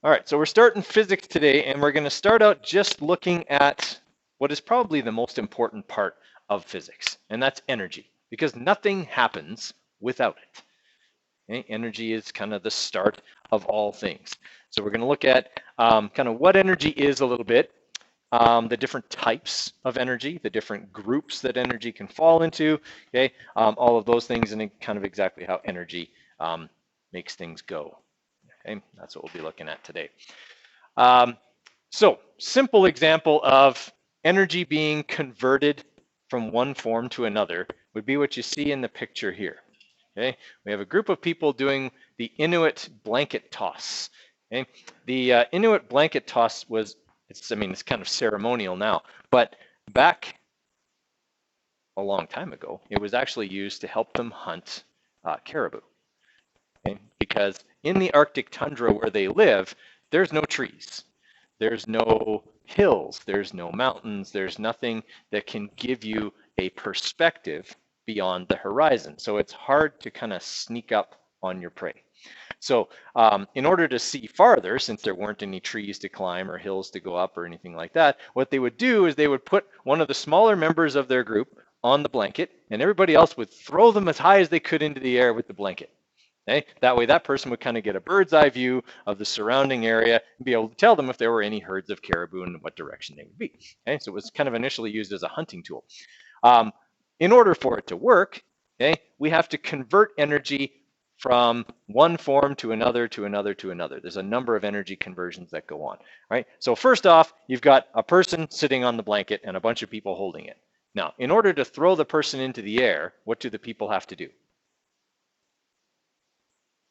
All right, so we're starting physics today, and we're going to start out just looking at what is probably the most important part of physics, and that's energy, because nothing happens without it. Okay? Energy is kind of the start of all things. So we're going to look at kind of what energy is a little bit, the different types of energy, the different groups that energy can fall into, okay, all of those things, and kind of exactly how energy makes things go. Okay, that's what we'll be looking at today. So, simple example of energy being converted from one form to another would be what you see in the picture here. Okay, we have a group of people doing the Inuit blanket toss. Okay, the Inuit blanket toss was, it's kind of ceremonial now, but back a long time ago, it was actually used to help them hunt caribou. Okay? Because in the Arctic tundra where they live, there's no trees, there's no hills, there's no mountains, there's nothing that can give you a perspective beyond the horizon. So it's hard to kind of sneak up on your prey. So in order to see farther, since there weren't any trees to climb or hills to go up or anything like that, what they would do is they would put one of the smaller members of their group on the blanket, and everybody else would throw them as high as they could into the air with the blanket. Okay? That way that person would kind of get a bird's eye view of the surrounding area and be able to tell them if there were any herds of caribou and what direction they would be. Okay? So it was kind of initially used as a hunting tool. In order for it to work, okay, we have to convert energy from one form to another, to another, to another. There's a number of energy conversions that go on, right? So first off, you've got a person sitting on the blanket and a bunch of people holding it. Now, in order to throw the person into the air, what do the people have to do?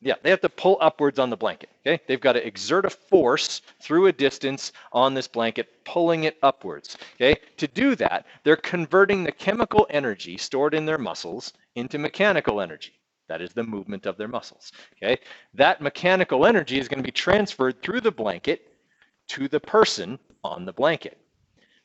Yeah, they have to pull upwards on the blanket, okay? They've got to exert a force through a distance on this blanket, pulling it upwards, okay? To do that, they're converting the chemical energy stored in their muscles into mechanical energy. That is the movement of their muscles, okay? That mechanical energy is going to be transferred through the blanket to the person on the blanket.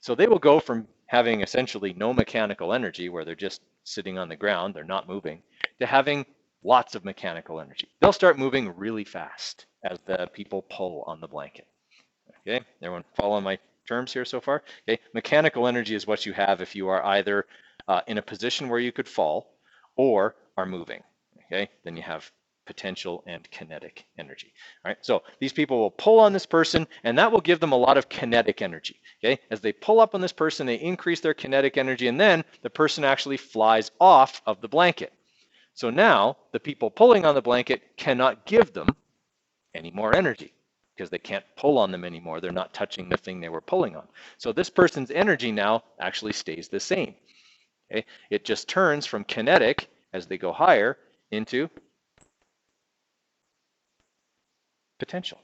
So they will go from having essentially no mechanical energy, where they're just sitting on the ground, they're not moving, to having lots of mechanical energy. They'll start moving really fast as the people pull on the blanket. Okay, everyone follow my terms here so far? Okay, mechanical energy is what you have if you are either in a position where you could fall or are moving. Okay, then you have potential and kinetic energy. All right, so these people will pull on this person, and that will give them a lot of kinetic energy. Okay, as they pull up on this person, they increase their kinetic energy, and then the person actually flies off of the blanket. So now the people pulling on the blanket cannot give them any more energy because they can't pull on them anymore. They're not touching the thing they were pulling on. So this person's energy now actually stays the same. Okay? It just turns from kinetic as they go higher into potential.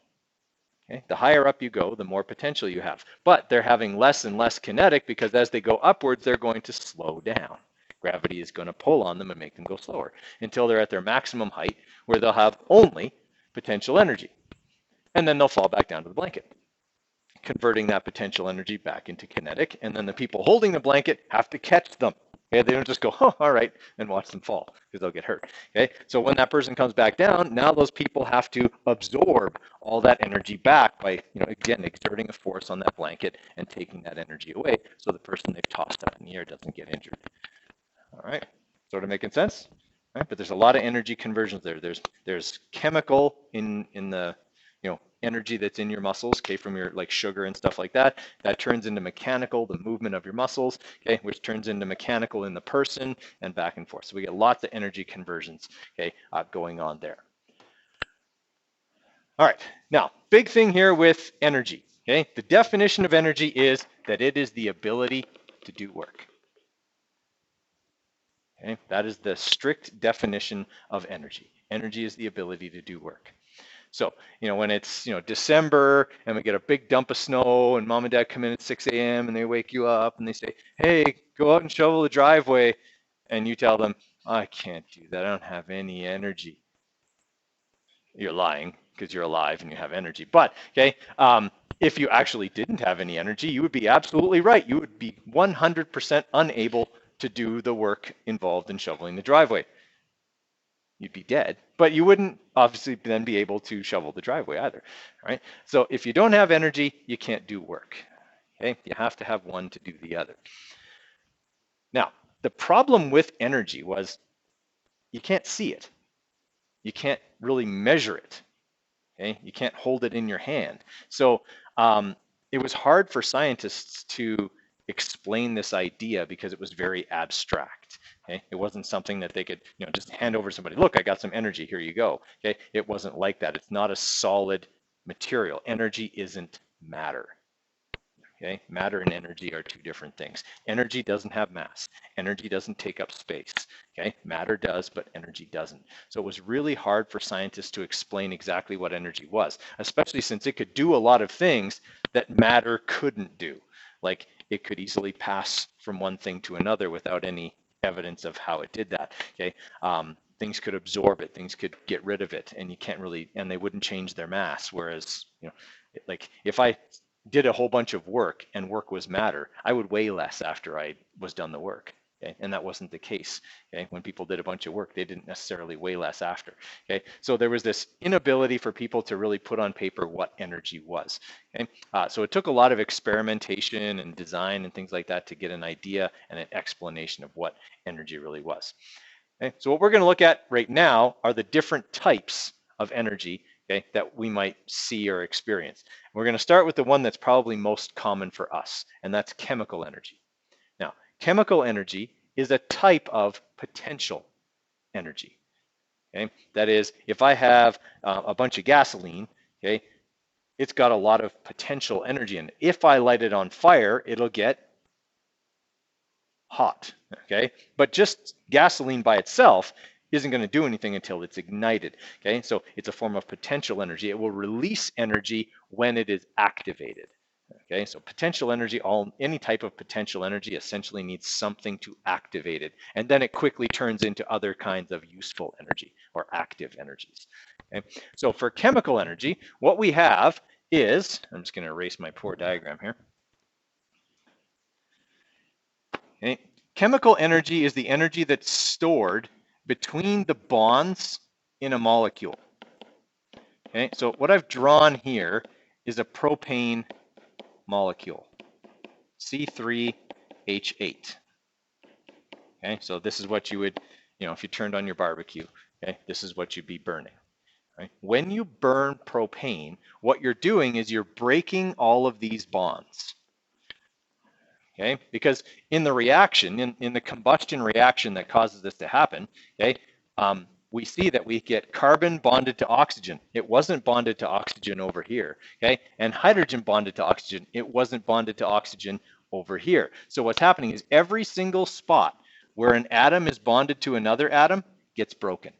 Okay? The higher up you go, the more potential you have. But they're having less and less kinetic because as they go upwards, they're going to slow down. Gravity is going to pull on them and make them go slower until they're at their maximum height, where they'll have only potential energy. And then they'll fall back down to the blanket, converting that potential energy back into kinetic. And then the people holding the blanket have to catch them. Okay? They don't just go, oh, all right, and watch them fall, because they'll get hurt. Okay? So when that person comes back down, now those people have to absorb all that energy back by, again, exerting a force on that blanket and taking that energy away, so the person they've tossed up in the air doesn't get injured. All right, sort of making sense? All right, but there's a lot of energy conversions there. There's chemical in the energy that's in your muscles, okay, from your like sugar and stuff like that. That turns into mechanical, the movement of your muscles, okay, which turns into mechanical in the person, and back and forth. So we get lots of energy conversions, okay, going on there. All right, now big thing here with energy, okay. The definition of energy is that it is the ability to do work. Okay, that is the strict definition of energy. Energy is the ability to do work. So, when it's, December and we get a big dump of snow and mom and dad come in at 6 a.m. and they wake you up and they say, hey, go out and shovel the driveway. And you tell them, I can't do that. I don't have any energy. You're lying because you're alive and you have energy. But, okay, if you actually didn't have any energy, you would be absolutely right. You would be 100% unable to do the work involved in shoveling the driveway. you'd be dead, but you wouldn't obviously then be able to shovel the driveway either, right? So if you don't have energy, you can't do work, okay? You have to have one to do the other. Now, the problem with energy was you can't see it. You can't really measure it, okay? You can't hold it in your hand. So it was hard for scientists to explain this idea because it was very abstract. Okay? It wasn't something that they could, just hand over to somebody. Look, I got some energy. Here you go. Okay? It wasn't like that. It's not a solid material. Energy isn't matter. Okay? Matter and energy are two different things. Energy doesn't have mass. Energy doesn't take up space. Okay? Matter does, but energy doesn't. So it was really hard for scientists to explain exactly what energy was, especially since it could do a lot of things that matter couldn't do. Like it could easily pass from one thing to another without any evidence of how it did that. Okay? Things could absorb it, things could get rid of it, and you can't really, and they wouldn't change their mass. Whereas, like if I did a whole bunch of work and work was matter, I would weigh less after I was done the work. Okay? And that wasn't the case. Okay? When people did a bunch of work, they didn't necessarily weigh less after. Okay? So there was this inability for people to really put on paper what energy was. Okay? So it took a lot of experimentation and design and things like that to get an idea and an explanation of what energy really was. Okay? So what we're going to look at right now are the different types of energy, okay, that we might see or experience. We're going to start with the one that's probably most common for us, and that's chemical energy. Now, chemical energy is a type of potential energy. Okay? That is, if I have a bunch of gasoline, okay, it's got a lot of potential energy in it. If I light it on fire, it'll get hot. Okay? But just gasoline by itself isn't going to do anything until it's ignited. Okay, so it's a form of potential energy. It will release energy when it is activated. Okay, so potential energy, any type of potential energy essentially needs something to activate it, and then it quickly turns into other kinds of useful energy or active energies. Okay, so for chemical energy, what we have is, I'm just going to erase my poor diagram here. Okay, chemical energy is the energy that's stored between the bonds in a molecule. Okay, so what I've drawn here is a propane molecule, C3H8. Okay, so this is what you would, if you turned on your barbecue, okay, this is what you'd be burning. Right? When you burn propane, what you're doing is you're breaking all of these bonds. Okay, because in the reaction, in the combustion reaction that causes this to happen, okay, we see that we get carbon bonded to oxygen. It wasn't bonded to oxygen over here, okay, and hydrogen bonded to oxygen. It wasn't bonded to oxygen over here. So what's happening is every single spot where an atom is bonded to another atom gets broken.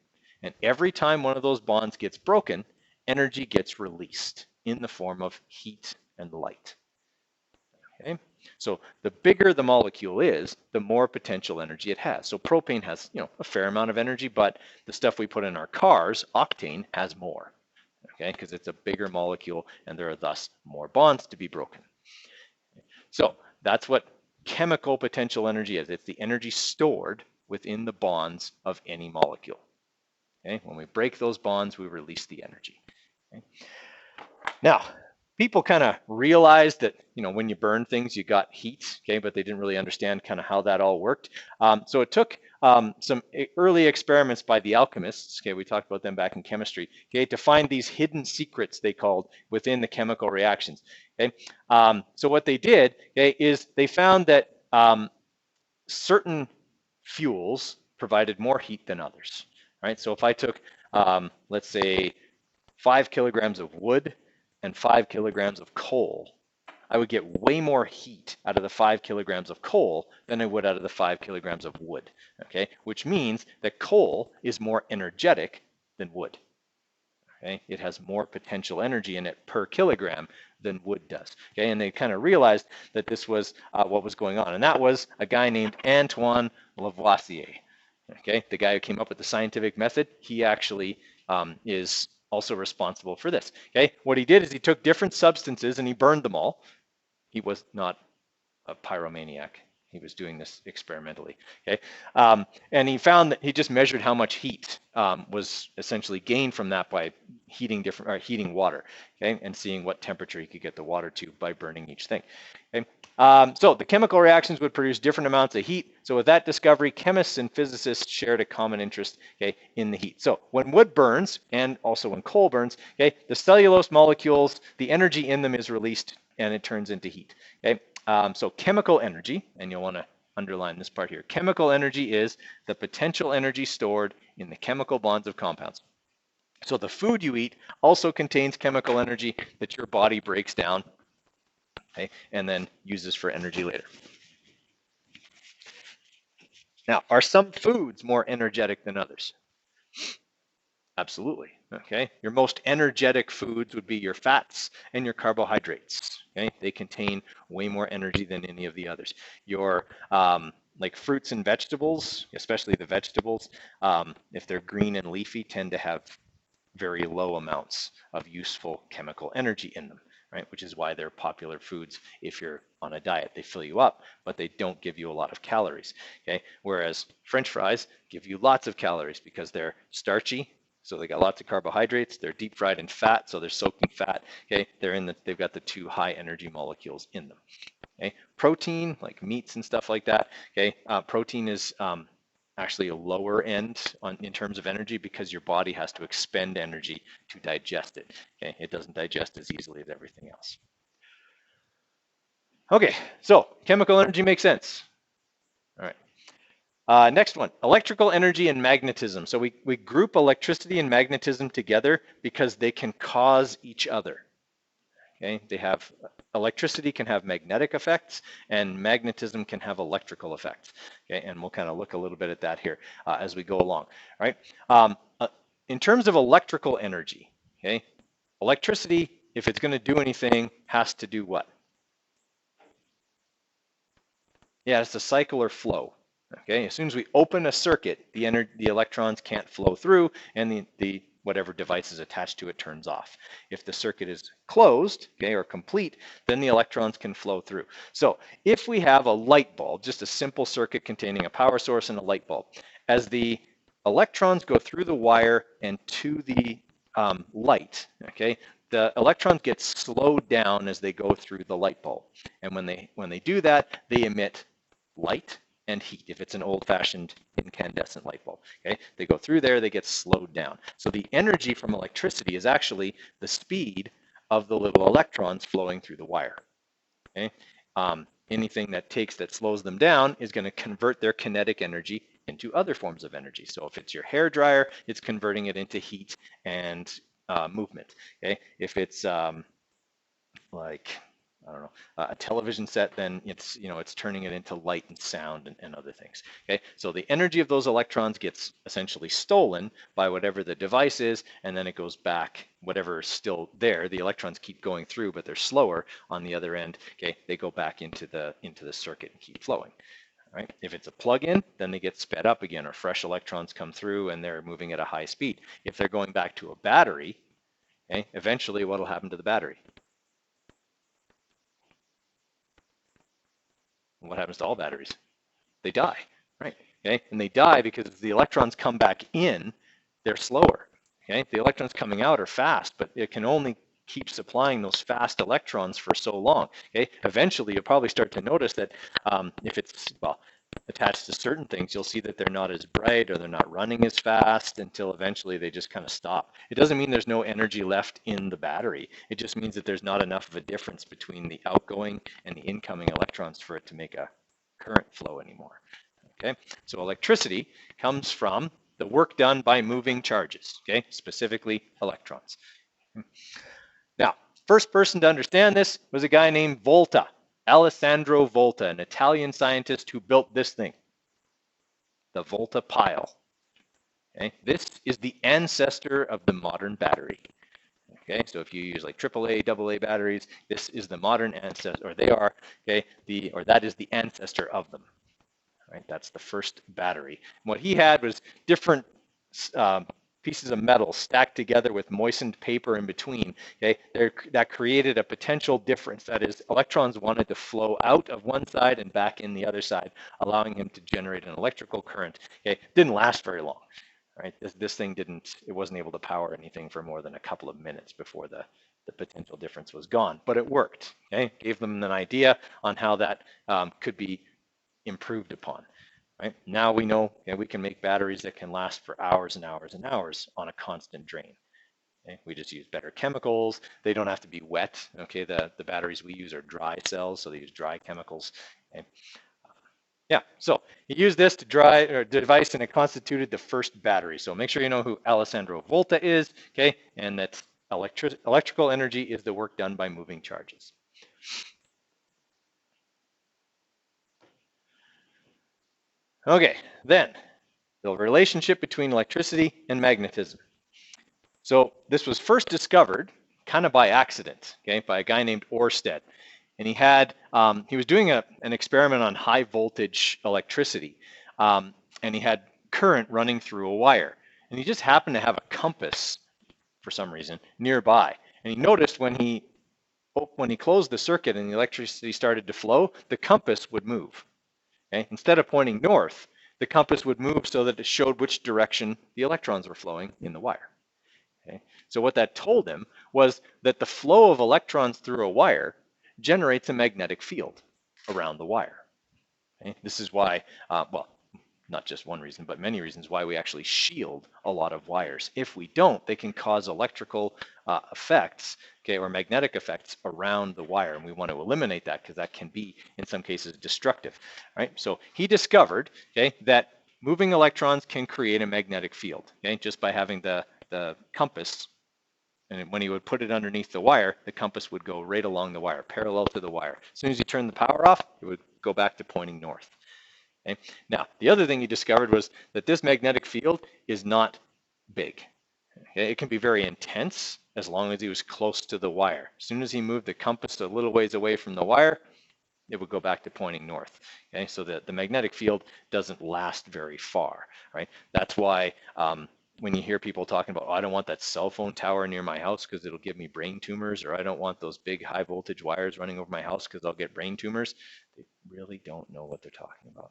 And every time one of those bonds gets broken, energy gets released in the form of heat and light. Okay? So the bigger the molecule is, the more potential energy it has. So propane has, a fair amount of energy, but the stuff we put in our cars, octane, has more. Okay, because it's a bigger molecule and there are thus more bonds to be broken. So that's what chemical potential energy is. It's the energy stored within the bonds of any molecule. Okay, when we break those bonds, we release the energy. Okay? Now, people kind of realized that, when you burn things, you got heat, okay, but they didn't really understand kind of how that all worked. So it took some early experiments by the alchemists, okay, we talked about them back in chemistry, okay, to find these hidden secrets, they called, within the chemical reactions, okay. So what they did, okay, is they found that certain fuels provided more heat than others, right? So if I took, let's say, 5 kilograms of wood and 5 kilograms of coal, I would get way more heat out of the 5 kilograms of coal than I would out of the 5 kilograms of wood, okay? Which means that coal is more energetic than wood, okay? It has more potential energy in it per kilogram than wood does, okay? And they kind of realized that this was what was going on, and that was a guy named Antoine Lavoisier, okay? The guy who came up with the scientific method. He actually is also responsible for this, okay? What he did is he took different substances and he burned them all. He was not a pyromaniac, He was doing this experimentally. Okay, and he found that he just measured how much heat was essentially gained from that by heating water. Okay, and seeing what temperature he could get the water to by burning each thing. Okay, so the chemical reactions would produce different amounts of heat. So with that discovery, chemists and physicists shared a common interest, okay, in the heat. So when wood burns, and also when coal burns, okay, the cellulose molecules, the energy in them is released and it turns into heat. Okay, so chemical energy, and you'll want to underline this part here. Chemical energy is the potential energy stored in the chemical bonds of compounds. So the food you eat also contains chemical energy that your body breaks down, okay, and then uses for energy later. Now, are some foods more energetic than others? Absolutely. Okay. Your most energetic foods would be your fats and your carbohydrates. Okay. They contain way more energy than any of the others. Your like fruits and vegetables, especially the vegetables, if they're green and leafy, tend to have very low amounts of useful chemical energy in them, right? Which is why they're popular foods if you're on a diet. They fill you up, but they don't give you a lot of calories, okay? Whereas French fries give you lots of calories because they're starchy, so they got lots of carbohydrates. They're deep fried in fat, so they're soaked in fat, okay? They've got the two high energy molecules in them, okay? Protein, like meats and stuff like that, okay? Protein is actually a lower end in terms of energy because your body has to expend energy to digest it. Okay, it doesn't digest as easily as everything else. Okay, so chemical energy makes sense. All right. Next one, electrical energy and magnetism. So we group electricity and magnetism together because they can cause each other. Okay, electricity can have magnetic effects and magnetism can have electrical effects. Okay, and we'll kind of look a little bit at that here as we go along. All right. In terms of electrical energy, okay, electricity, if it's going to do anything, has to do what? Yeah, it's a cycle or flow. Okay, as soon as we open a circuit, the electrons can't flow through, and the whatever device is attached to it turns off. If the circuit is closed, okay, or complete, then the electrons can flow through. So if we have a light bulb, just a simple circuit containing a power source and a light bulb, as the electrons go through the wire and to the light, okay, the electrons get slowed down as they go through the light bulb. And when they do that, they emit light and heat if it's an old-fashioned incandescent light bulb. Okay, they go through there, they get slowed down. So the energy from electricity is actually the speed of the little electrons flowing through the wire. Okay, anything that slows them down is going to convert their kinetic energy into other forms of energy. So if it's your hair dryer, it's converting it into heat and movement. Okay, if it's like I don't know, a television set, then it's turning it into light and sound and other things. Okay, so the energy of those electrons gets essentially stolen by whatever the device is, and then it goes back. Whatever is still there, the electrons keep going through, but they're slower on the other end. Okay, they go back into the circuit and keep flowing. Right? If it's a plug-in, then they get sped up again, or fresh electrons come through and they're moving at a high speed. If they're going back to a battery, okay, eventually what will happen to the battery? What happens to all batteries? They die, right? Okay, and they die because as the electrons come back in, they're slower. Okay, the electrons coming out are fast, but it can only keep supplying those fast electrons for so long. Okay, eventually you'll probably start to notice that if it's attached to certain things, you'll see that they're not as bright or they're not running as fast until eventually they just kind of stop. It doesn't mean there's no energy left in the battery. It just means that there's not enough of a difference between the outgoing and the incoming electrons for it to make a current flow anymore. Okay, so electricity comes from the work done by moving charges, okay, specifically electrons. Now, first person to understand this was a guy named Volta. Alessandro Volta, an Italian scientist who built this thing, the Volta pile. Okay? This is the ancestor of the modern battery. Okay, so if you use like AAA, AA batteries, this is the modern ancestor, or they are, okay, that is the ancestor of them. Right, that's the first battery. And what he had was different pieces of metal stacked together with moistened paper in between. Okay, that created a potential difference. That is, electrons wanted to flow out of one side and back in the other side, allowing him to generate an electrical current. Okay, didn't last very long. Right, this thing didn't. It wasn't able to power anything for more than a couple of minutes before the potential difference was gone. But it worked. Okay, gave them an idea on how that could be improved upon. Right? Now we know we can make batteries that can last for hours and hours and hours on a constant drain. Okay? We just use better chemicals. They don't have to be wet. Okay, the batteries we use are dry cells, so they use dry chemicals. Okay? Yeah, so he used this to dry or device, and it constituted the first battery. So make sure you know who Alessandro Volta is, okay, and that electrical energy is the work done by moving charges. Okay, then the relationship between electricity and magnetism. So this was first discovered kind of by accident, okay, by a guy named Ørsted. And he was doing an experiment on high voltage electricity, and he had current running through a wire. And he just happened to have a compass for some reason nearby. And he noticed when he closed the circuit and the electricity started to flow, the compass would move. Okay? Instead of pointing north, the compass would move so that it showed which direction the electrons were flowing in the wire. Okay? So what that told him was that the flow of electrons through a wire generates a magnetic field around the wire. Okay? This is why, well, not just one reason, but many reasons why we actually shield a lot of wires. If we don't, they can cause electrical effects, okay, or magnetic effects around the wire, and we want to eliminate that because that can be, in some cases, destructive. Right? So he discovered, okay, that moving electrons can create a magnetic field, okay, just by having the compass. And when he would put it underneath the wire, the compass would go right along the wire, parallel to the wire. As soon as he turned the power off, it would go back to pointing north. Okay? Now, the other thing he discovered was that this magnetic field is not big. Okay? It can be very intense as long as he was close to the wire. As soon as he moved the compass a little ways away from the wire, it would go back to pointing north. Okay? So that the magnetic field doesn't last very far. Right? That's why when you hear people talking about, oh, I don't want that cell phone tower near my house because it'll give me brain tumors, or I don't want those big high voltage wires running over my house because I'll get brain tumors, they really don't know what they're talking about.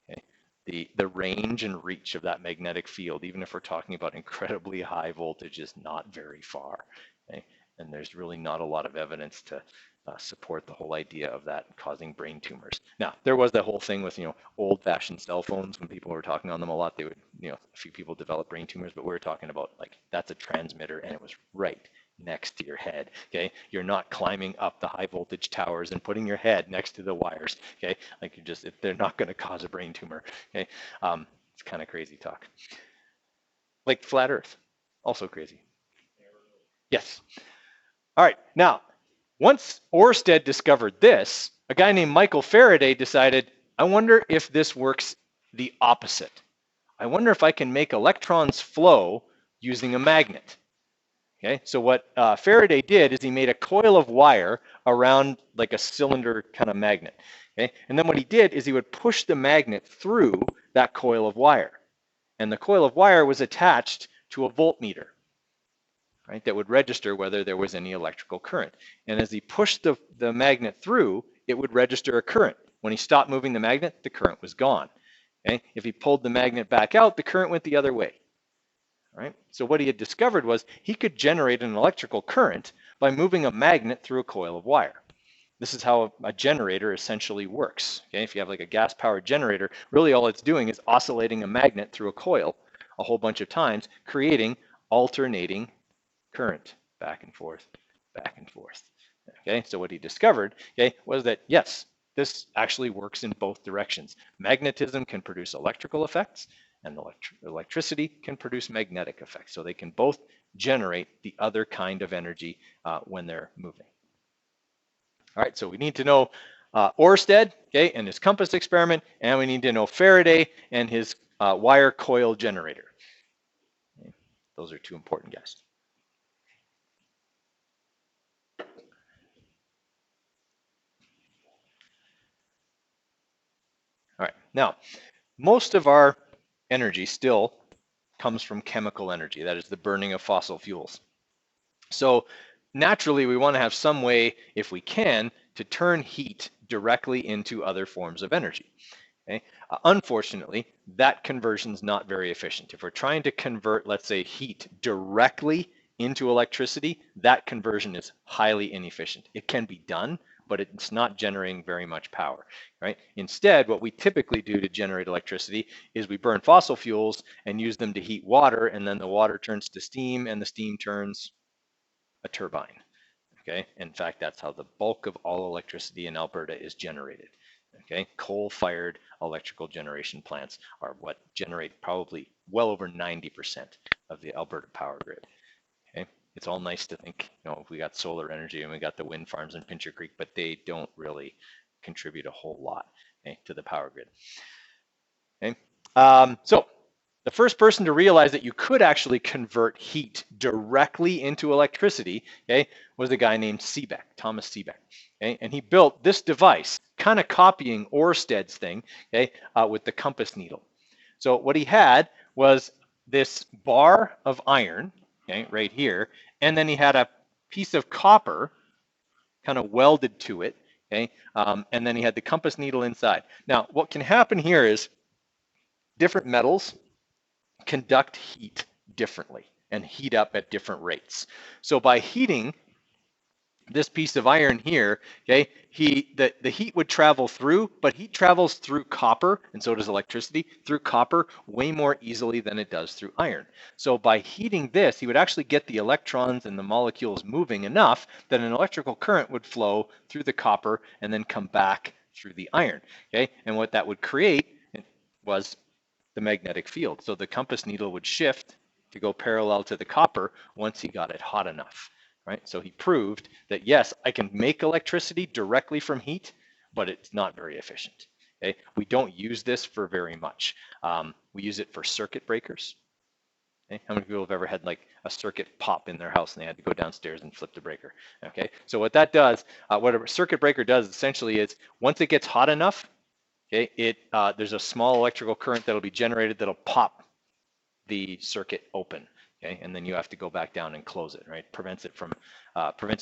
Okay? The range and reach of that magnetic field, even if we're talking about incredibly high voltage, is not very far. Okay? And there's really not a lot of evidence to support the whole idea of that causing brain tumors. Now, there was that whole thing with, old-fashioned cell phones. When people were talking on them a lot, they would, a few people develop brain tumors, but we were talking about, like, that's a transmitter, and it was right next to your head. Okay, you're not climbing up the high voltage towers and putting your head next to the wires. Okay, like they're not going to cause a brain tumor. Okay, it's kind of crazy talk. Like flat Earth, also crazy. Yes. All right, now, once Ørsted discovered this, a guy named Michael Faraday decided, I wonder if this works the opposite. I wonder if I can make electrons flow using a magnet. Okay, so what Faraday did is he made a coil of wire around like a cylinder kind of magnet. Okay, and then what he did is he would push the magnet through that coil of wire. And the coil of wire was attached to a voltmeter, right, that would register whether there was any electrical current. And as he pushed the magnet through, it would register a current. When he stopped moving the magnet, the current was gone. Okay? If he pulled the magnet back out, the current went the other way. Right? So what he had discovered was he could generate an electrical current by moving a magnet through a coil of wire. This is how a generator essentially works. Okay? If you have like a gas-powered generator, really all it's doing is oscillating a magnet through a coil a whole bunch of times, creating alternating current back and forth, back and forth. Okay, so what he discovered, okay, was that yes, this actually works in both directions. Magnetism can produce electrical effects, and electricity can produce magnetic effects. So they can both generate the other kind of energy when they're moving. All right, so we need to know Ørsted, okay, and his compass experiment, and we need to know Faraday and his wire coil generator. Okay, those are two important guys. All right, now, most of our energy still comes from chemical energy, that is the burning of fossil fuels. So naturally, we want to have some way, if we can, to turn heat directly into other forms of energy. Okay? Unfortunately, that conversion is not very efficient. If we're trying to convert, let's say, heat directly into electricity, that conversion is highly inefficient. It can be done, but it's not generating very much power, right? Instead, what we typically do to generate electricity is we burn fossil fuels and use them to heat water, and then the water turns to steam, and the steam turns a turbine. Okay, in fact, that's how the bulk of all electricity in Alberta is generated. Okay, coal-fired electrical generation plants are what generate probably well over 90% of the Alberta power grid. Okay, it's all nice to think, we got solar energy and we got the wind farms in Pincher Creek, but they don't really contribute a whole lot, okay, to the power grid. Okay, so the first person to realize that you could actually convert heat directly into electricity, okay, was a guy named Seebeck, Thomas Seebeck. Okay, and he built this device, kind of copying Ørsted's thing, okay, with the compass needle. So what he had was this bar of iron, okay, right here, and then he had a piece of copper kind of welded to it, okay, and then he had the compass needle inside. Now, what can happen here is different metals conduct heat differently and heat up at different rates. So by heating this piece of iron here, okay, the heat would travel through, but heat travels through copper, and so does electricity, through copper way more easily than it does through iron. So by heating this, he would actually get the electrons and the molecules moving enough that an electrical current would flow through the copper and then come back through the iron, okay? And what that would create was the magnetic field. So the compass needle would shift to go parallel to the copper once he got it hot enough, right? So he proved that, yes, I can make electricity directly from heat, but it's not very efficient. Okay? We don't use this for very much. We use it for circuit breakers. Okay? How many people have ever had like a circuit pop in their house and they had to go downstairs and flip the breaker? Okay, so what that does, what a circuit breaker does essentially is once it gets hot enough, okay, there's a small electrical current that'll be generated that'll pop the circuit open, okay, and then you have to go back down and close it, right? Prevents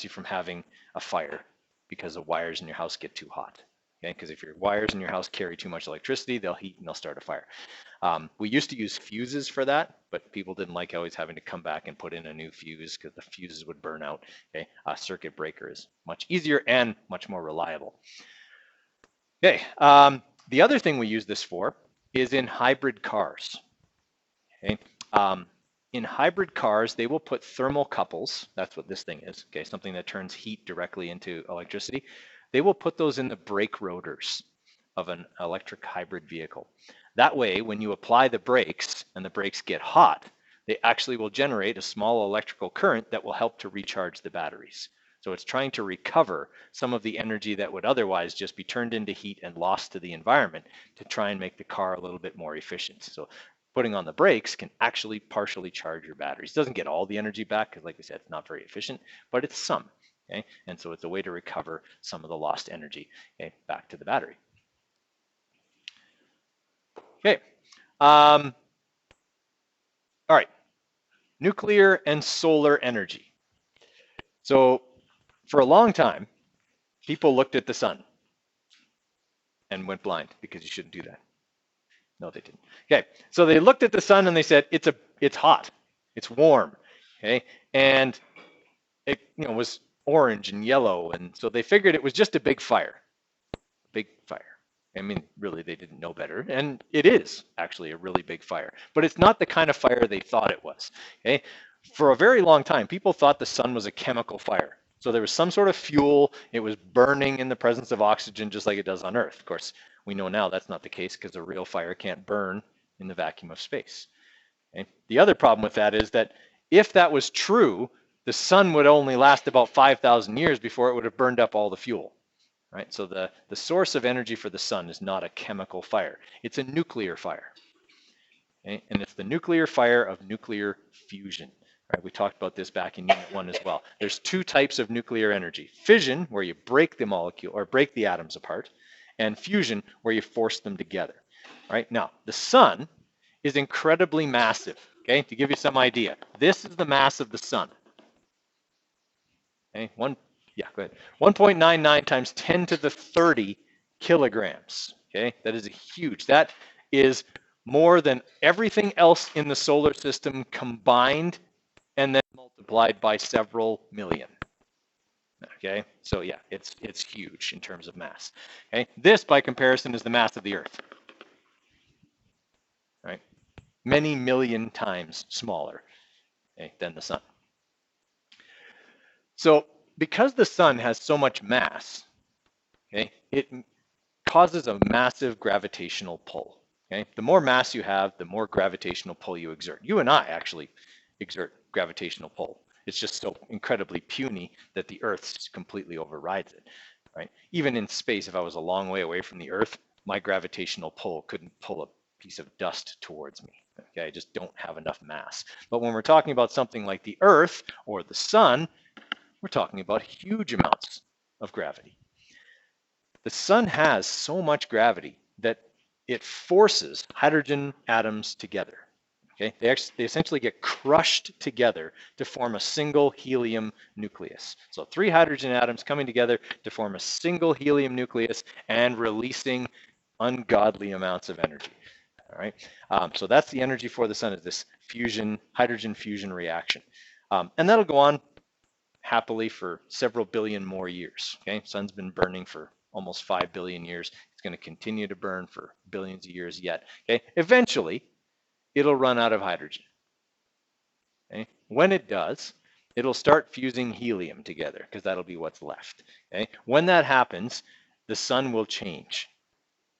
you from having a fire because the wires in your house get too hot, okay? Because if your wires in your house carry too much electricity, they'll heat and they'll start a fire. We used to use fuses for that, but people didn't like always having to come back and put in a new fuse because the fuses would burn out. Okay, a circuit breaker is much easier and much more reliable. Okay. The other thing we use this for is in hybrid cars. Okay. In hybrid cars, they will put thermocouples. That's what this thing is. Okay, something that turns heat directly into electricity. They will put those in the brake rotors of an electric hybrid vehicle. That way, when you apply the brakes and the brakes get hot, they actually will generate a small electrical current that will help to recharge the batteries. So it's trying to recover some of the energy that would otherwise just be turned into heat and lost to the environment to try and make the car a little bit more efficient. So putting on the brakes can actually partially charge your batteries. It doesn't get all the energy back because, like we said, it's not very efficient, but it's some. Okay? And so it's a way to recover some of the lost energy, okay, back to the battery. Okay. All right. Nuclear and solar energy. So for a long time, people looked at the sun and went blind because you shouldn't do that. No, they didn't. Okay, so they looked at the sun and they said, it's hot, it's warm, okay, and it was orange and yellow, and so they figured it was just a big fire. Big fire. I mean, really, they didn't know better, and it is actually a really big fire, but it's not the kind of fire they thought it was. Okay, for a very long time, people thought the sun was a chemical fire. So there was some sort of fuel, it was burning in the presence of oxygen just like it does on Earth. Of course, we know now that's not the case because a real fire can't burn in the vacuum of space. Okay? The other problem with that is that if that was true, the sun would only last about 5,000 years before it would have burned up all the fuel. Right? So the source of energy for the sun is not a chemical fire, it's a nuclear fire. Okay? And it's the nuclear fire of nuclear fusion. Right, we talked about this back in Unit 1 as well. There's two types of nuclear energy. Fission, where you break the molecule or break the atoms apart, and fusion, where you force them together. Right? Now, the sun is incredibly massive. Okay, to give you some idea, this is the mass of the sun. Okay, go ahead. 1.99 times 10 to the 30 kilograms. Okay, that is huge. That is more than everything else in the solar system combined and then multiplied by several million. Okay, so yeah, it's huge in terms of mass. Okay, this by comparison is the mass of the Earth. Right, many million times smaller, okay, than the sun. So because the sun has so much mass, okay, it causes a massive gravitational pull. Okay, the more mass you have, the more gravitational pull you exert. You and I actually exert gravitational pull. It's just so incredibly puny that the Earth completely overrides it. Right? Even in space, if I was a long way away from the Earth, my gravitational pull couldn't pull a piece of dust towards me. Okay, I just don't have enough mass. But when we're talking about something like the Earth or the sun, we're talking about huge amounts of gravity. The sun has so much gravity that it forces hydrogen atoms together. Okay, they essentially get crushed together to form a single helium nucleus. So 3 hydrogen atoms coming together to form a single helium nucleus and releasing ungodly amounts of energy. All right, so that's the energy for the sun, is this hydrogen fusion reaction, and that'll go on happily for several billion more years. Okay, sun's been burning for almost 5 billion years. It's going to continue to burn for billions of years yet. Okay, eventually it'll run out of hydrogen. Okay, when it does, it'll start fusing helium together because that'll be what's left. Okay, when that happens, the sun will change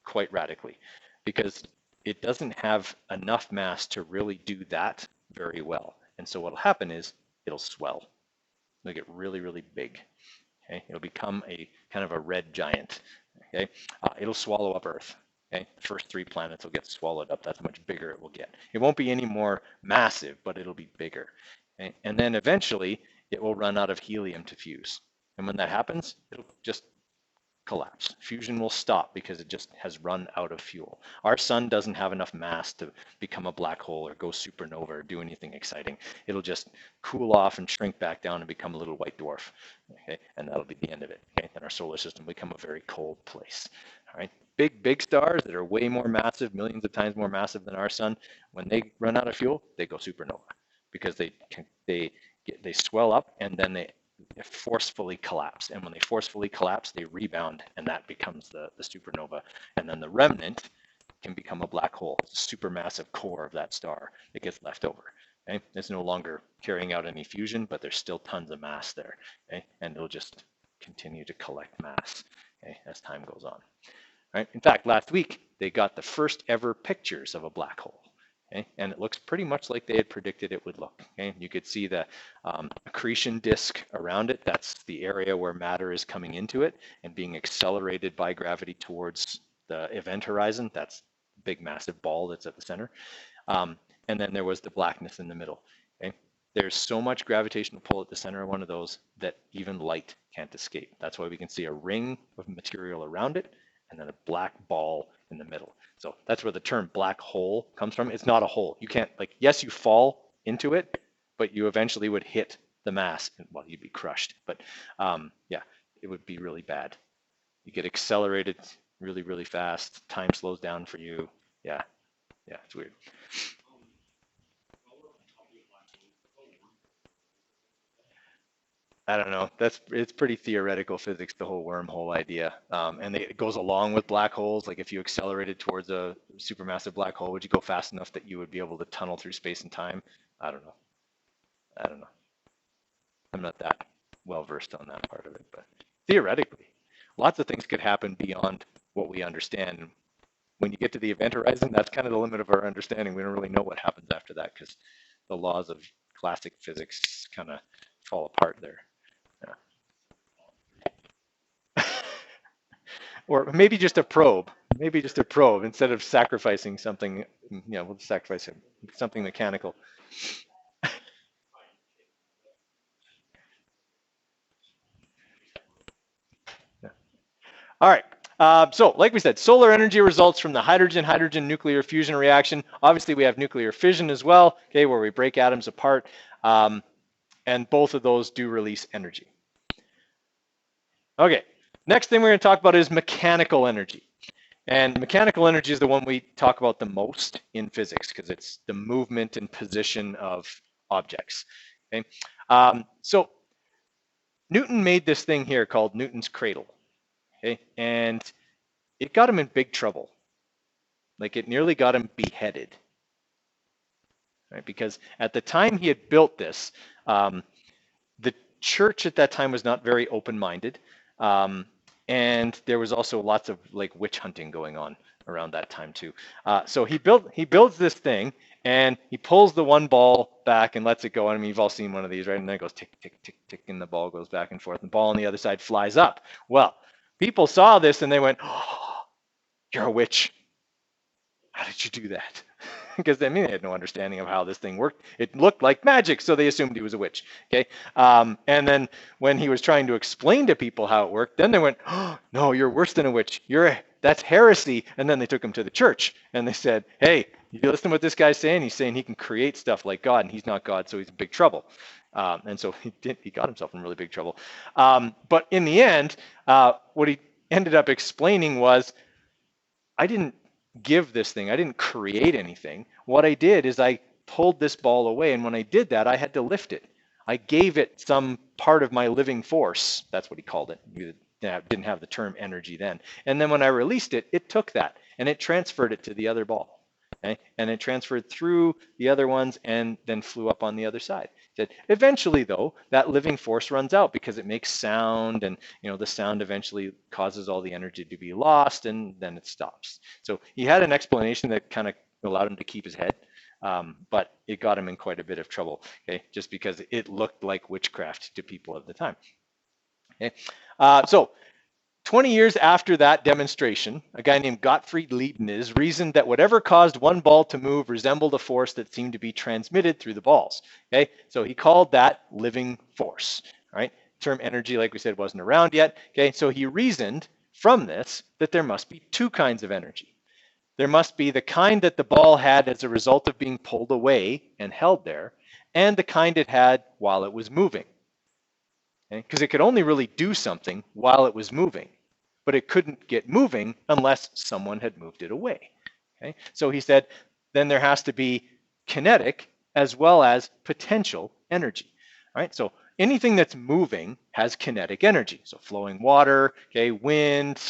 quite radically because it doesn't have enough mass to really do that very well. And so what'll happen is it'll swell. It'll get really, really big. Okay, it'll become a kind of a red giant. Okay, it'll swallow up Earth. Okay, the first 3 planets will get swallowed up. That's how much bigger it will get. It won't be any more massive, but it'll be bigger. Okay? And then eventually it will run out of helium to fuse. And when that happens, it'll just collapse. Fusion will stop because it just has run out of fuel. Our sun doesn't have enough mass to become a black hole or go supernova or do anything exciting. It'll just cool off and shrink back down and become a little white dwarf. Okay, and that'll be the end of it. Okay, then our solar system will become a very cold place. All right, big stars that are way more massive, millions of times more massive than our sun, when they run out of fuel, they go supernova because they swell up and then they forcefully collapse. And when they forcefully collapse, they rebound, and that becomes the supernova. And then the remnant can become a black hole, supermassive core of that star that gets left over. Okay? It's no longer carrying out any fusion, but there's still tons of mass there. Okay? And it'll just continue to collect mass, okay, as time goes on. Right? In fact, last week, they got the first ever pictures of a black hole. Okay? And it looks pretty much like they had predicted it would look. Okay? You could see the accretion disk around it. That's the area where matter is coming into it and being accelerated by gravity towards the event horizon. That's the big massive ball that's at the center. And then there was the blackness in the middle. Okay? There's so much gravitational pull at the center of one of those that even light can't escape. That's why we can see a ring of material around it and then a black ball in the middle. So that's where the term black hole comes from. It's not a hole. You can't, like, yes, you fall into it, but you eventually would hit the mass. Well, you'd be crushed. But yeah, it would be really bad. You get accelerated really, really fast. Time slows down for you. Yeah, it's weird. I don't know. It's pretty theoretical physics, the whole wormhole idea, and it goes along with black holes. Like if you accelerated towards a supermassive black hole, would you go fast enough that you would be able to tunnel through space and time? I don't know. I don't know. I'm not that well versed on that part of it, but theoretically, lots of things could happen beyond what we understand. When you get to the event horizon, that's kind of the limit of our understanding. We don't really know what happens after that because the laws of classic physics kind of fall apart there. Yeah. Or maybe just a probe. Maybe just a probe instead of sacrificing something. We'll sacrifice something mechanical. Yeah. All right. So, like we said, solar energy results from the hydrogen-hydrogen nuclear fusion reaction. Obviously, we have nuclear fission as well, okay, where we break atoms apart, and both of those do release energy. Okay, next thing we're going to talk about is mechanical energy. And mechanical energy is the one we talk about the most in physics because it's the movement and position of objects. Okay, so Newton made this thing here called Newton's cradle. Okay, and it got him in big trouble. Like it nearly got him beheaded. Right? Because at the time he had built this, the church at that time was not very open-minded, and there was also lots of like witch hunting going on around that time too. So he builds this thing, and he pulls the one ball back and lets it go. I mean, you've all seen one of these, right? And then it goes tick, tick, tick, tick, and the ball goes back and forth. And the ball on the other side flies up. Well, people saw this and they went, "Oh, you're a witch. How did you do that?" Because I mean, they had no understanding of how this thing worked. It looked like magic, so they assumed he was a witch. Okay, and then when he was trying to explain to people how it worked, then they went, "Oh, no, you're worse than a witch. That's heresy." And then they took him to the church and they said, "Hey, you listen to what this guy's saying? He's saying he can create stuff like God, and he's not God, so he's in big trouble." And so he got himself in really big trouble. But in the end, what he ended up explaining was, I didn't give this thing. I didn't create anything. What I did is I pulled this ball away, and when I did that, I had to lift it. I gave it some part of my living force. That's what he called it. You didn't have the term energy then. And then when I released it, it took that and it transferred it to the other ball. Okay? And it transferred through the other ones and then flew up on the other side. Said, eventually, though, that living force runs out because it makes sound, and the sound eventually causes all the energy to be lost, and then it stops. So he had an explanation that kind of allowed him to keep his head, but it got him in quite a bit of trouble, okay, just because it looked like witchcraft to people at the time. Okay, so 20 years after that demonstration, a guy named Gottfried Leibniz reasoned that whatever caused one ball to move resembled a force that seemed to be transmitted through the balls. Okay, so he called that living force. All right, term energy, like we said, wasn't around yet. Okay, so he reasoned from this that there must be two kinds of energy. There must be the kind that the ball had as a result of being pulled away and held there, and the kind it had while it was moving. Because it could only really do something while it was moving, but it couldn't get moving unless someone had moved it away. Okay? So he said, then there has to be kinetic as well as potential energy. All right? So anything that's moving has kinetic energy. So flowing water, okay, wind,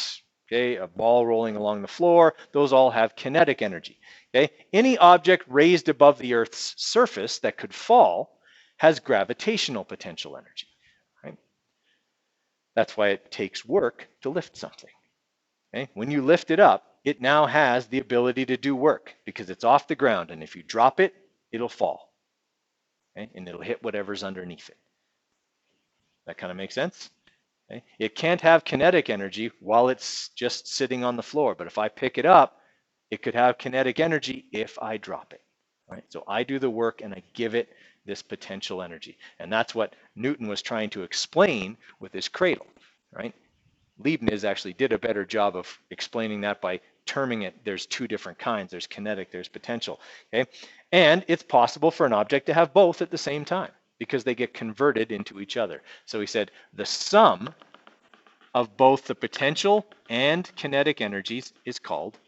okay, a ball rolling along the floor, those all have kinetic energy. Okay? Any object raised above the Earth's surface that could fall has gravitational potential energy. That's why it takes work to lift something. Okay? When you lift it up, it now has the ability to do work because it's off the ground, and if you drop it, it'll fall. Okay? And it'll hit whatever's underneath it. That kind of makes sense? Okay? It can't have kinetic energy while it's just sitting on the floor, but if I pick it up, it could have kinetic energy if I drop it. Right? So I do the work and I give it this potential energy. And that's what Newton was trying to explain with his cradle, right? Leibniz actually did a better job of explaining that by terming it, there's two different kinds. There's kinetic, there's potential, okay? And it's possible for an object to have both at the same time because they get converted into each other. So he said the sum of both the potential and kinetic energies is called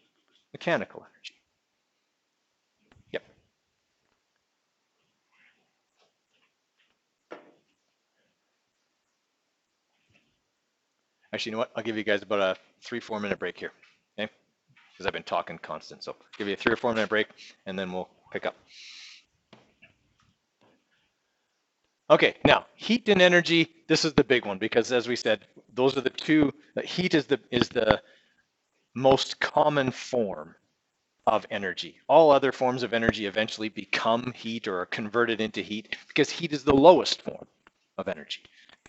mechanical energy. Yep. Actually, you know what? I'll give you guys about a 3-4 minute break here, okay? Because I've been talking constant. So I'll give you a 3 or 4 minute break, and then we'll pick up. Okay, now heat and energy. This is the big one because, as we said, those are the two. Heat is the most common form of energy. All other forms of energy eventually become heat or are converted into heat because heat is the lowest form of energy.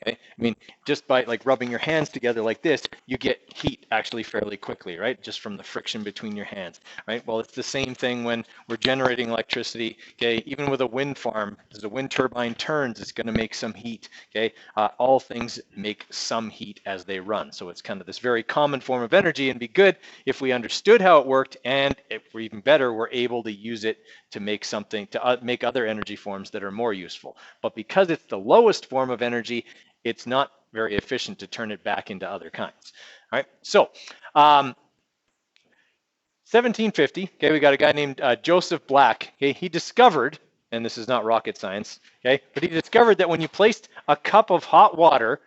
Okay, I mean, just by like rubbing your hands together like this, you get heat actually fairly quickly, right? Just from the friction between your hands, right? Well, it's the same thing when we're generating electricity. Okay, even with a wind farm, as a wind turbine turns, it's going to make some heat. Okay, all things make some heat as they run. So it's kind of this very common form of energy, and be good if we understood how it worked, and if we're even better, we're able to use it to make something, to make other energy forms that are more useful. But because it's the lowest form of energy, it's not very efficient to turn it back into other kinds. All right, so 1750, okay, we got a guy named Joseph Black. Okay, he discovered, and this is not rocket science, okay, but he discovered that when you placed a cup of hot water,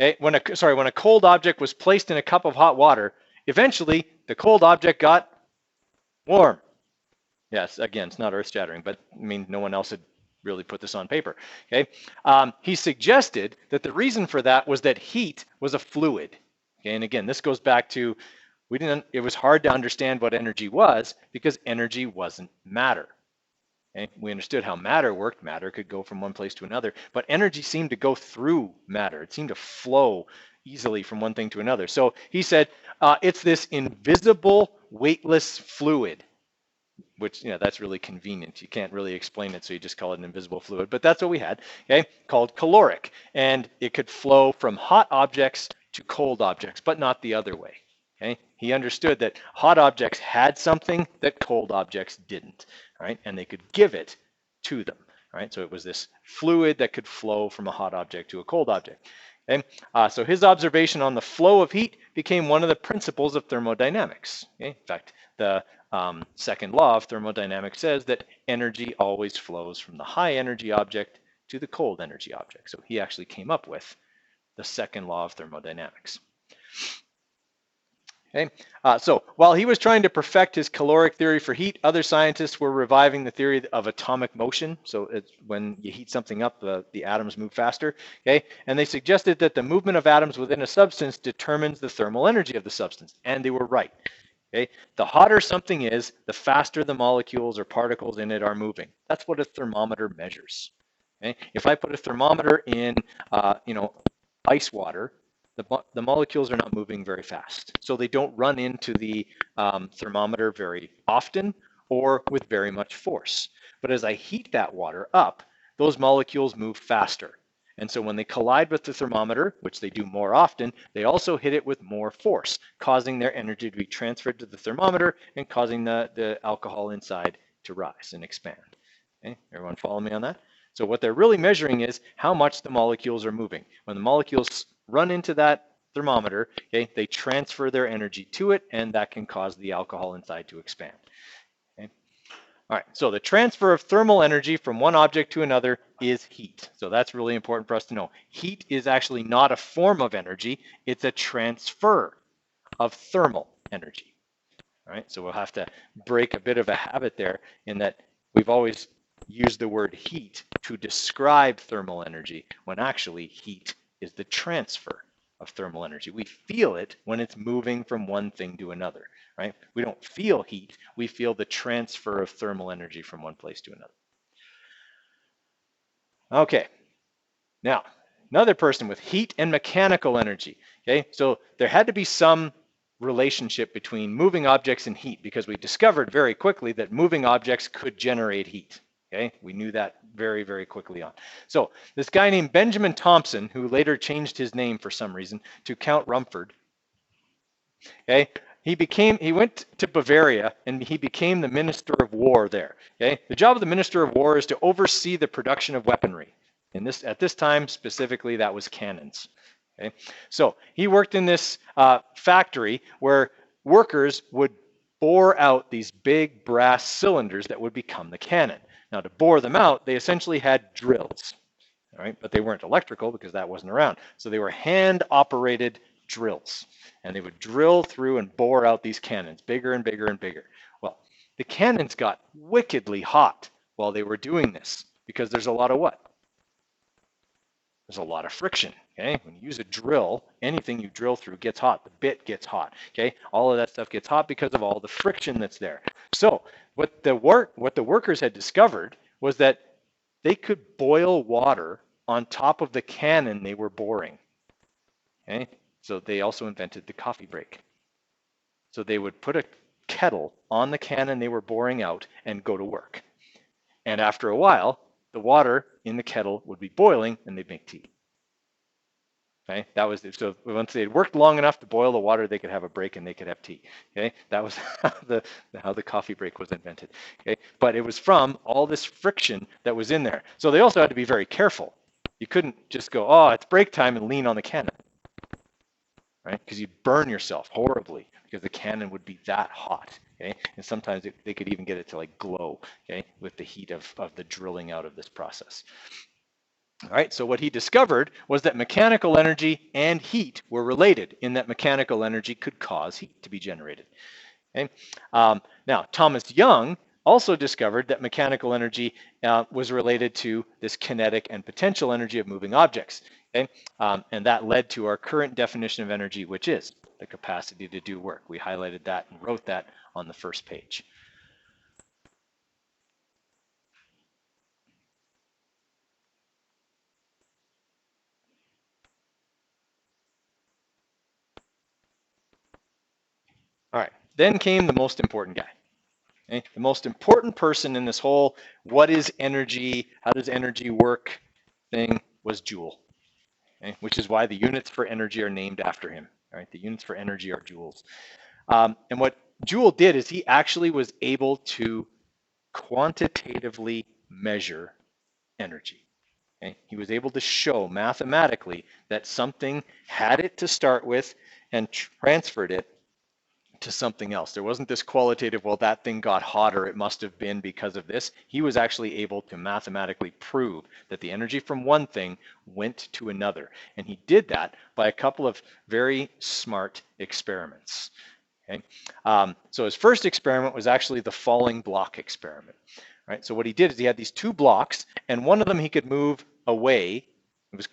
okay, when a cold object was placed in a cup of hot water, eventually the cold object got warm. Yes, again, it's not earth-shattering, but I mean, no one else had really put this on paper. Okay, he suggested that the reason for that was that heat was a fluid. Okay, and again, this goes back to it was hard to understand what energy was because energy wasn't matter. Okay, we understood how matter worked. Matter could go from one place to another, but energy seemed to go through matter. It seemed to flow easily from one thing to another. So he said it's this invisible, weightless fluid, which, that's really convenient. You can't really explain it, so you just call it an invisible fluid. But that's what we had, okay, called caloric. And it could flow from hot objects to cold objects, but not the other way. Okay, he understood that hot objects had something that cold objects didn't, right? And they could give it to them, right? So it was this fluid that could flow from a hot object to a cold object. Okay? So his observation on the flow of heat became one of the principles of thermodynamics. Okay? In fact, the second law of thermodynamics says that energy always flows from the high energy object to the cold energy object. So he actually came up with the second law of thermodynamics. Okay, so while he was trying to perfect his caloric theory for heat, other scientists were reviving the theory of atomic motion. So it's when you heat something up, the atoms move faster. Okay, and they suggested that the movement of atoms within a substance determines the thermal energy of the substance, and they were right. Okay, the hotter something is, the faster the molecules or particles in it are moving. That's what a thermometer measures. Okay, if I put a thermometer in, ice water, the molecules are not moving very fast. So they don't run into the thermometer very often or with very much force. But as I heat that water up, those molecules move faster. And so when they collide with the thermometer, which they do more often, they also hit it with more force, causing their energy to be transferred to the thermometer and causing the alcohol inside to rise and expand. Okay, everyone follow me on that? So what they're really measuring is how much the molecules are moving. When the molecules run into that thermometer, okay, they transfer their energy to it, and that can cause the alcohol inside to expand. Okay. All right, so the transfer of thermal energy from one object to another is heat. So that's really important for us to know. Heat is actually not a form of energy, it's a transfer of thermal energy. All right, so we'll have to break a bit of a habit there in that we've always used the word heat to describe thermal energy, when actually heat is the transfer of thermal energy. We feel it when it's moving from one thing to another, right? We don't feel heat, we feel the transfer of thermal energy from one place to another. Okay, now, another person with heat and mechanical energy, okay? So there had to be some relationship between moving objects and heat, because we discovered very quickly that moving objects could generate heat. Okay, we knew that very, very quickly on. So this guy named Benjamin Thompson, who later changed his name for some reason to Count Rumford, okay, he went to Bavaria and he became the Minister of War there. Okay, the job of the Minister of War is to oversee the production of weaponry. At this time specifically, that was cannons. Okay, so he worked in this factory where workers would bore out these big brass cylinders that would become the cannon. Now, to bore them out, they essentially had drills, all right? But they weren't electrical because that wasn't around. So they were hand-operated drills, and they would drill through and bore out these cannons, bigger and bigger and bigger. Well, the cannons got wickedly hot while they were doing this because there's a lot of what? There's a lot of friction, okay? When you use a drill, anything you drill through gets hot. The bit gets hot, okay? All of that stuff gets hot because of all the friction that's there. So what the workers had discovered was that they could boil water on top of the cannon they were boring. Okay? So they also invented the coffee break. So they would put a kettle on the cannon they were boring out and go to work. And after a while, the water in the kettle would be boiling and they'd make tea. Okay, that was so once they'd worked long enough to boil the water, they could have a break and they could have tea. Okay, that was how the coffee break was invented. Okay, but it was from all this friction that was in there. So they also had to be very careful. You couldn't just go, oh, it's break time and lean on the cannon, right? Because you'd burn yourself horribly because the cannon would be that hot. Okay, and sometimes they could even get it to like glow. Okay, with the heat of the drilling out of this process. All right, so what he discovered was that mechanical energy and heat were related in that mechanical energy could cause heat to be generated. Okay? Now, Thomas Young also discovered that mechanical energy was related to this kinetic and potential energy of moving objects. Okay? And that led to our current definition of energy, which is the capacity to do work. We highlighted that and wrote that on the first page. All right, then came the most important guy. Okay? The most important person in this whole what is energy, how does energy work thing was Joule, okay? Which is why the units for energy are named after him. All right? The units for energy are joules. And what Joule did is he actually was able to quantitatively measure energy. Okay? He was able to show mathematically that something had it to start with and transferred it to something else. There wasn't this qualitative, well, that thing got hotter, it must have been because of this. He was actually able to mathematically prove that the energy from one thing went to another. And he did that by a couple of very smart experiments. Okay? So his first experiment was actually the falling block experiment. Right? So what he did is he had these two blocks, and one of them he could move away.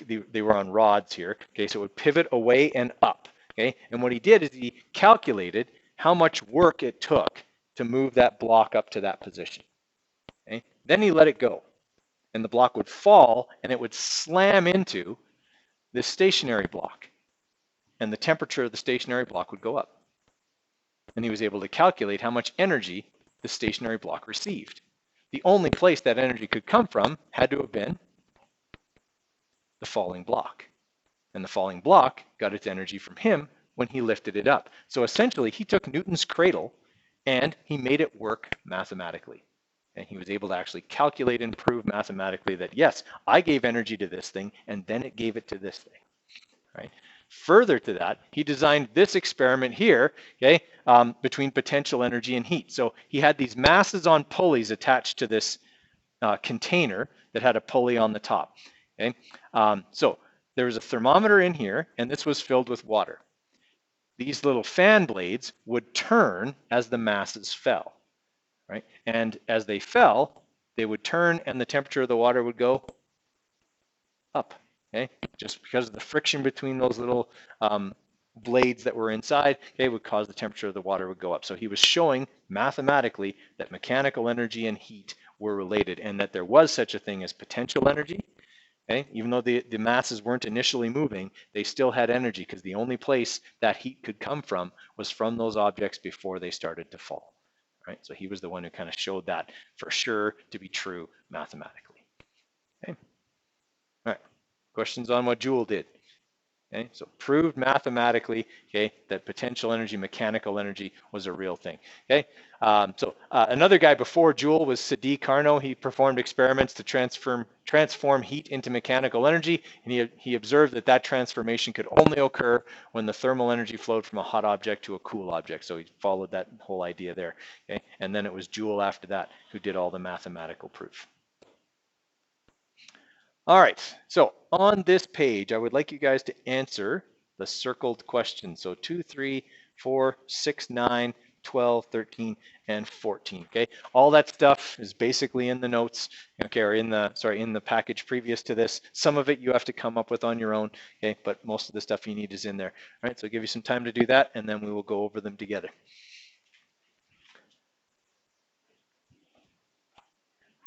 They were on rods here. Okay, so it would pivot away and up. Okay, and what he did is he calculated how much work it took to move that block up to that position. Okay, then he let it go, and the block would fall, and it would slam into this stationary block, and the temperature of the stationary block would go up. And he was able to calculate how much energy the stationary block received. The only place that energy could come from had to have been the falling block. And the falling block got its energy from him when he lifted it up. So essentially, he took Newton's cradle and he made it work mathematically. And he was able to actually calculate and prove mathematically that, yes, I gave energy to this thing, and then it gave it to this thing. Right? Further to that, he designed this experiment here, okay, between potential energy and heat. So he had these masses on pulleys attached to this container that had a pulley on the top. Okay? So there was a thermometer in here, and this was filled with water. These little fan blades would turn as the masses fell, right? And as they fell, they would turn, and the temperature of the water would go up. Okay, just because of the friction between those little blades that were inside, okay, would cause the temperature of the water would go up. So he was showing mathematically that mechanical energy and heat were related, and that there was such a thing as potential energy. Okay, even though the masses weren't initially moving, they still had energy because the only place that heat could come from was from those objects before they started to fall. Right, so he was the one who kind of showed that for sure to be true mathematically. Okay. All right. Questions on what Joule did? Okay, so proved mathematically, okay, that potential energy, mechanical energy was a real thing. Okay, another guy before Joule was Sadi Carnot. He performed experiments to transform heat into mechanical energy, and he observed that transformation could only occur when the thermal energy flowed from a hot object to a cool object. So he followed that whole idea there. Okay, and then it was Joule after that who did all the mathematical proof. All right, so on this page, I would like you guys to answer the circled questions. So 2, 3, 4, 6, 9, 12, 13, and 14, okay? All that stuff is basically in the notes, okay, or in the package previous to this. Some of it you have to come up with on your own, okay? But most of the stuff you need is in there. All right, so I'll give you some time to do that, and then we will go over them together.